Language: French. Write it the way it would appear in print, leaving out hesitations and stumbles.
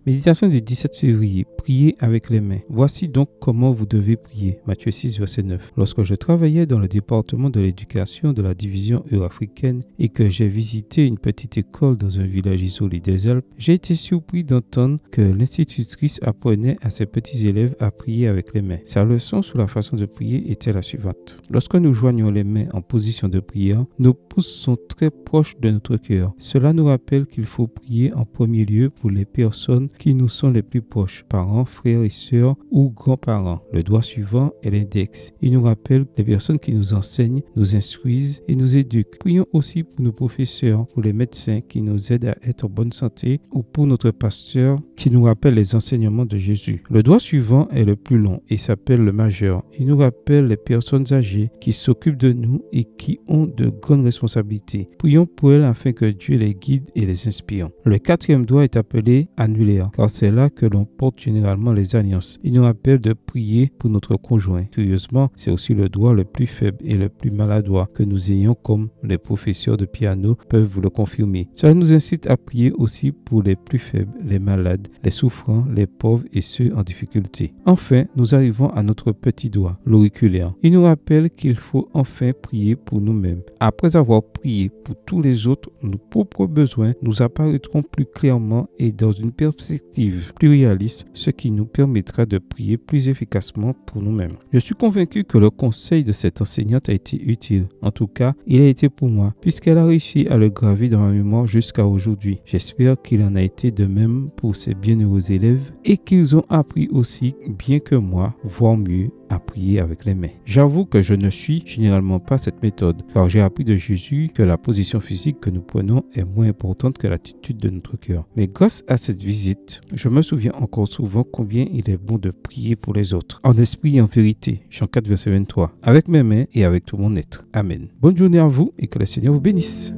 Méditation du 17 février. Priez avec les mains. Voici donc comment vous devez prier. Matthieu 6, verset 9. Lorsque je travaillais dans le département de l'éducation de la division euro-africaine et que j'ai visité une petite école dans un village isolé des Alpes, j'ai été surpris d'entendre que l'institutrice apprenait à ses petits élèves à prier avec les mains. Sa leçon sur la façon de prier était la suivante. Lorsque nous joignons les mains en position de prière, nos pouces sont très proches de notre cœur. Cela nous rappelle qu'il faut prier en premier lieu pour les personnes qui nous sont les plus proches, parents, frères et sœurs ou grands-parents. Le doigt suivant est l'index. Il nous rappelle les personnes qui nous enseignent, nous instruisent et nous éduquent. Prions aussi pour nos professeurs, pour les médecins qui nous aident à être en bonne santé ou pour notre pasteur qui nous rappelle les enseignements de Jésus. Le doigt suivant est le plus long et s'appelle le majeur. Il nous rappelle les personnes âgées qui s'occupent de nous et qui ont de grandes responsabilités. Prions pour elles afin que Dieu les guide et les inspire. Le quatrième doigt est appelé annulaire, car c'est là que l'on porte généralement les alliances. Il nous rappelle de prier pour notre conjoint. Curieusement, c'est aussi le doigt le plus faible et le plus maladroit que nous ayons, comme les professeurs de piano peuvent vous le confirmer. Cela nous incite à prier aussi pour les plus faibles, les malades, les souffrants, les pauvres et ceux en difficulté. Enfin, nous arrivons à notre petit doigt, l'auriculaire. Il nous rappelle qu'il faut enfin prier pour nous-mêmes. Après avoir prié pour tous les autres, nos propres besoins nous apparaîtront plus clairement et dans une perspective plus réaliste, ce qui nous permettra de prier plus efficacement pour nous-mêmes. Je suis convaincu que le conseil de cette enseignante a été utile. En tout cas, il a été pour moi, puisqu'elle a réussi à le graver dans ma mémoire jusqu'à aujourd'hui. J'espère qu'il en a été de même pour ses bienheureux élèves et qu'ils ont appris aussi bien que moi, voire mieux, à prier avec les mains. J'avoue que je ne suis généralement pas cette méthode, car j'ai appris de Jésus que la position physique que nous prenons est moins importante que l'attitude de notre cœur. Mais grâce à cette visite, je me souviens encore souvent combien il est bon de prier pour les autres, en esprit et en vérité. Jean 4, verset 23, avec mes mains et avec tout mon être. Amen. Bonne journée à vous et que le Seigneur vous bénisse.